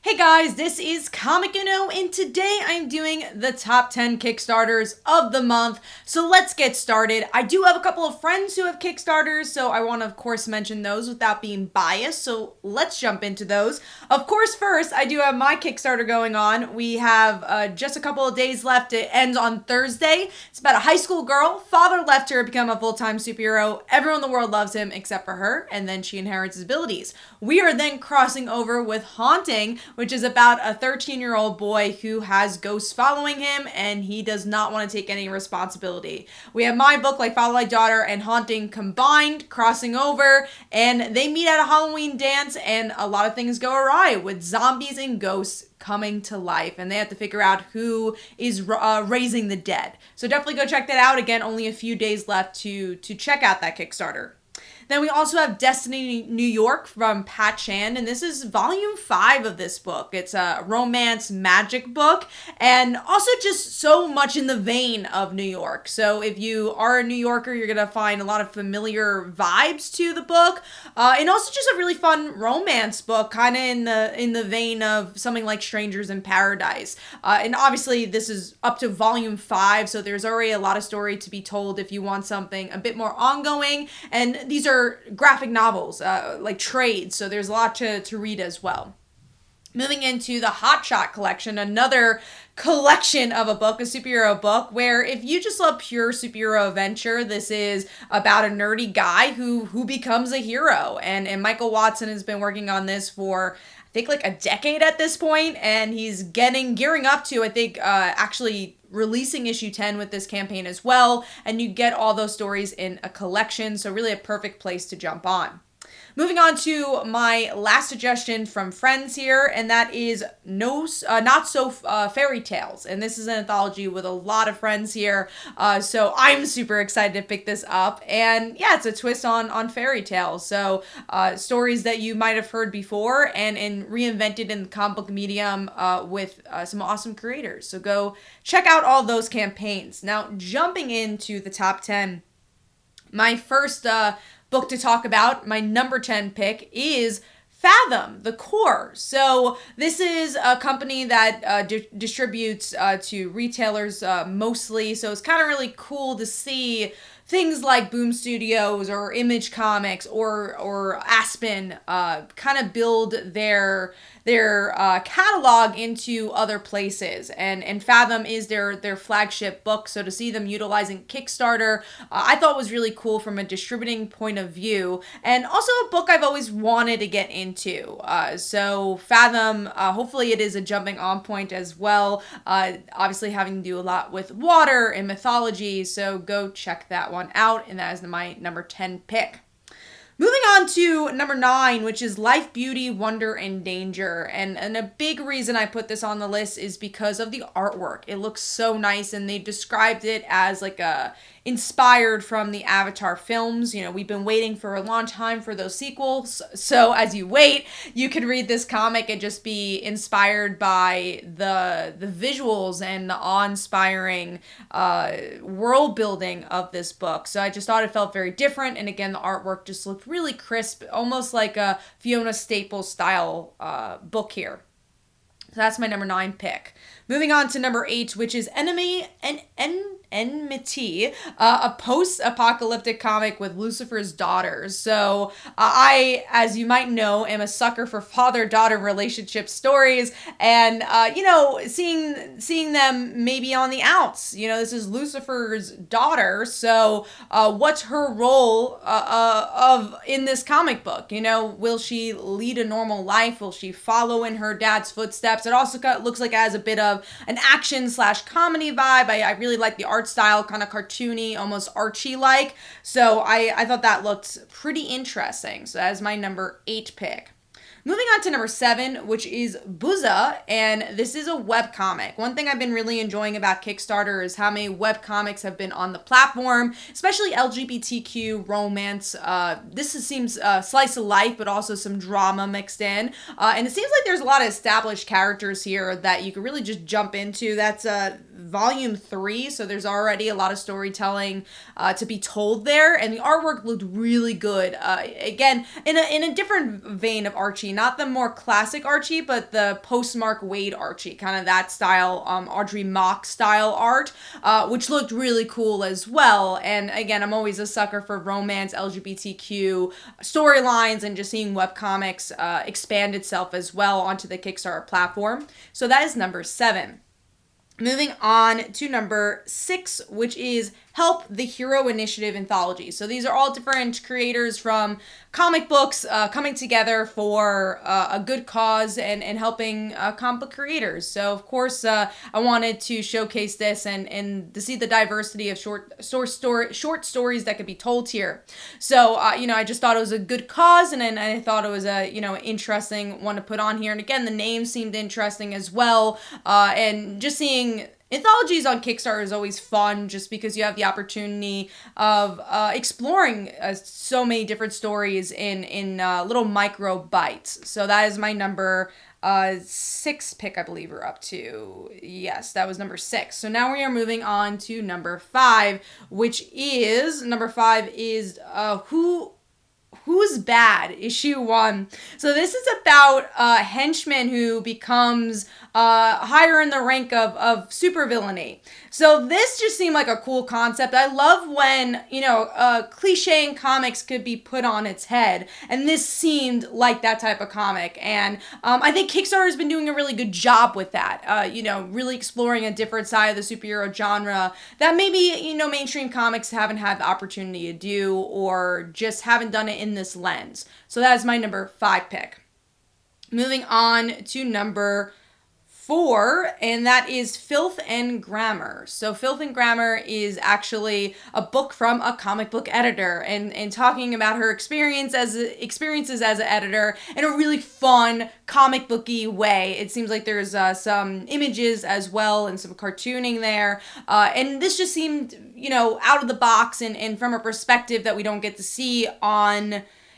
Hey guys, this is Comic Uno, and today I'm doing the top 10 Kickstarters of the month. So let's get started. I do have a couple of friends who have Kickstarters, so I want to, of course, mention those without being biased. So let's jump into those. Of course, first, I do have my Kickstarter going on. We have just a couple of days left. It ends on Thursday. It's about a high school girl. Father left her to become a full-time superhero. Everyone in the world loves him except for her, and then she inherits his abilities. We are then crossing over with Haunting, which is about a 13-year-old boy who has ghosts following him and he does not want to take any responsibility. We have my book, Like Father, Like Daughter, and Haunting combined, crossing over, and they meet at a Halloween dance and a lot of things go awry with zombies and ghosts coming to life, and they have to figure out who is raising the dead. So definitely go check that out. Again, only a few days left to check out that Kickstarter. Then we also have Destiny New York from Pat Chan, and this is volume 5 of this book. It's a romance magic book, and also just so much in the vein of New York. So if you are a New Yorker, you're going to find a lot of familiar vibes to the book, and also just a really fun romance book, kind of in the vein of something like Strangers in Paradise. And obviously this is up to volume 5, so there's already a lot of story to be told if you want something a bit more ongoing, and these are graphic novels, like trades, so there's a lot to read as well. Moving into the HOTSHOT Collection, another collection of a book, a superhero book, where if you just love pure superhero adventure, this is about a nerdy guy who becomes a hero. And Michael Watson has been working on this for, I think, like a decade at this point, and he's gearing up to, I think, actually releasing issue 10 with this campaign as well, and you get all those stories in a collection, so really a perfect place to jump on. Moving on to my last suggestion from friends here, and that is Not So Fairytales. And this is an anthology with a lot of friends here, so I'm super excited to pick this up. And yeah, it's a twist on fairy tales. So stories that you might have heard before and reinvented in the comic book medium with some awesome creators. So go check out all those campaigns. Now, jumping into the top 10, my first book to talk about, my number 10 pick, is Fathom, The Core. So this is a company that distributes to retailers mostly, so it's kind of really cool to see things like Boom Studios or Image Comics or Aspen kind of build their catalog into other places, and Fathom is their flagship book. So to see them utilizing Kickstarter, I thought was really cool from a distributing point of view, and also a book I've always wanted to get into. So Fathom, hopefully it is a jumping on point as well. Obviously having to do a lot with water and mythology, so go check that one out, and that is my number 10 pick. Moving on to number 9, which is Life, Beauty, Wonder, and Danger. And a big reason I put this on the list is because of the artwork. It looks so nice, and they described it as like inspired from the Avatar films. You know, we've been waiting for a long time for those sequels. So as you wait, you can read this comic and just be inspired by the visuals and the awe-inspiring world building of this book. So I just thought it felt very different. And again, the artwork just looked really crisp, almost like a Fiona Staples style book here. So that's my number 9 pick. Moving on to number 8, which is Enmity, a post-apocalyptic comic with Lucifer's daughters. So I, as you might know, am a sucker for father-daughter relationship stories, and seeing them maybe on the outs. You know, this is Lucifer's daughter, so what's her role in this comic book? You know, will she lead a normal life? Will she follow in her dad's footsteps? It also looks like it has a bit of an action/comedy vibe. I really like the art style, kind of cartoony, almost Archie-like. So I thought that looked pretty interesting. So that is my number 8 pick. Moving on to number 7, which is Buuza, and this is a webcomic. One thing I've been really enjoying about Kickstarter is how many webcomics have been on the platform, especially LGBTQ romance. This seems slice of life, but also some drama mixed in. And it seems like there's a lot of established characters here that you could really just jump into. That's volume 3, so there's already a lot of storytelling to be told there, and the artwork looked really good. Again, in a different vein of Archie, not the more classic Archie, but the postmark Wade Archie, kind of that style, Audrey Mock style art, which looked really cool as well. And again, I'm always a sucker for romance, LGBTQ storylines, and just seeing webcomics expand itself as well onto the Kickstarter platform. So that is number 7. Moving on to number 6, which is Help the Hero Initiative Anthology. So these are all different creators from comic books coming together for a good cause and helping comic book creators. So of course, I wanted to showcase this and to see the diversity of short stories that could be told here. So I just thought it was a good cause, and I thought it was a interesting one to put on here. And again, the name seemed interesting as well, and just seeing anthologies on Kickstarter is always fun, just because you have the opportunity of exploring so many different stories in little micro bites. So that is my number 6 pick, I believe we're up to. Yes, that was number 6. So now we are moving on to number 5, which is Who's Bad, issue 1. So this is about a henchman who becomes higher in the rank of supervillainy. So this just seemed like a cool concept. I love when, cliche in comics could be put on its head. And this seemed like that type of comic. And I think Kickstarter has been doing a really good job with that. Really exploring a different side of the superhero genre that maybe, mainstream comics haven't had the opportunity to do, or just haven't done it in this lens. So that is my number 5 pick. Moving on to number 4, and that is Filth and Grammar. So Filth and Grammar is actually a book from a comic book editor, and talking about her experiences as an editor in a really fun comic booky way. It seems like there's some images as well and some cartooning there, and this just seemed out of the box and from a perspective that we don't get to see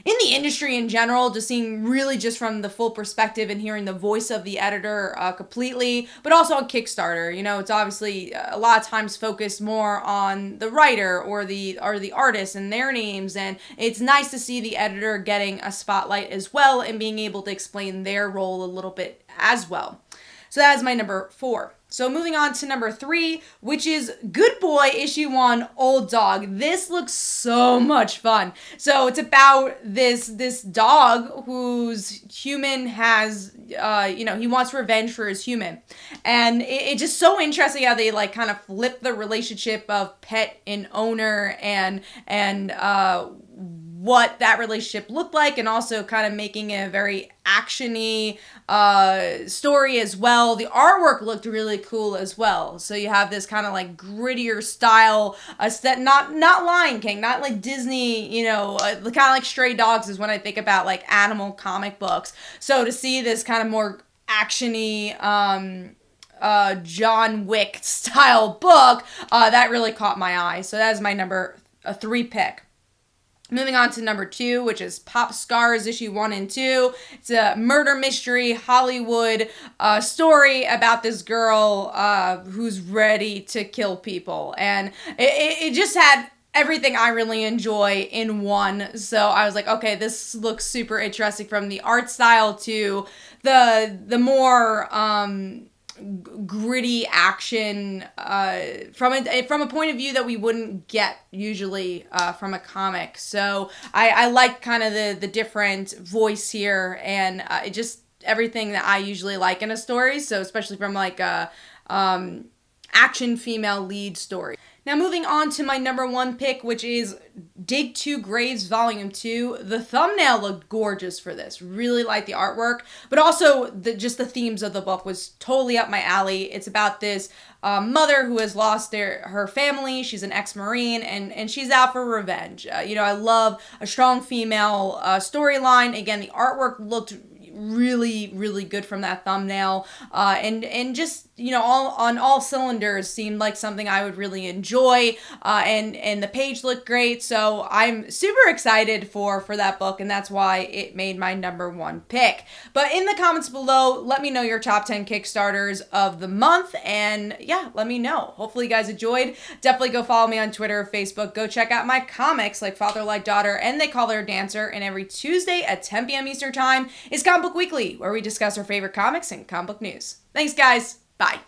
in the industry in general, just seeing really just from the full perspective and hearing the voice of the editor completely, but also on Kickstarter. It's obviously a lot of times focused more on the writer or the artist and their names, and it's nice to see the editor getting a spotlight as well and being able to explain their role a little bit as well. So that is my number 4. So moving on to number 3, which is Good Boy issue 1, Old Dog. This looks so much fun. So it's about this dog whose human has, he wants revenge for his human. And it's just so interesting how they kind of flip the relationship of pet and owner and what that relationship looked like, and also kind of making it a very action-y story as well. The artwork looked really cool as well. So you have this kind of grittier style, not Lion King, not like Disney, kind of like Stray Dogs is when I think about animal comic books. So to see this kind of more action-y, John Wick style book, that really caught my eye. So that is my number 3 pick. Moving on to number 2, which is Popscars issue 1 and 2. It's a murder mystery Hollywood story about this girl who's ready to kill people. And it just had everything I really enjoy in one. So I was like, okay, this looks super interesting, from the art style to the more gritty action from a point of view that we wouldn't get usually from a comic. So I like kind of the different voice here, and it just everything that I usually like in a story. So especially from a action female lead story. Now moving on to my number 1 pick, which is Dig 2 Graves Volume 2. The thumbnail looked gorgeous for this. Really liked the artwork, but also just the themes of the book was totally up my alley. It's about this mother who has lost her family. She's an ex-Marine, and she's out for revenge. I love a strong female storyline. Again, the artwork looked really, really good from that thumbnail. And just, you know, on all cylinders seemed like something I would really enjoy. And the page looked great. So I'm super excited for that book, and that's why it made my #1 pick. But in the comments below, let me know your top 10 Kickstarters of the month. And yeah, let me know. Hopefully you guys enjoyed. Definitely go follow me on Twitter or Facebook. Go check out my comics like Father Like Daughter and They Call Her a Dancer. And every Tuesday at 10 p.m. Eastern Time is Comic Book Weekly, where we discuss our favorite comics and comic book news. Thanks, guys. Bye.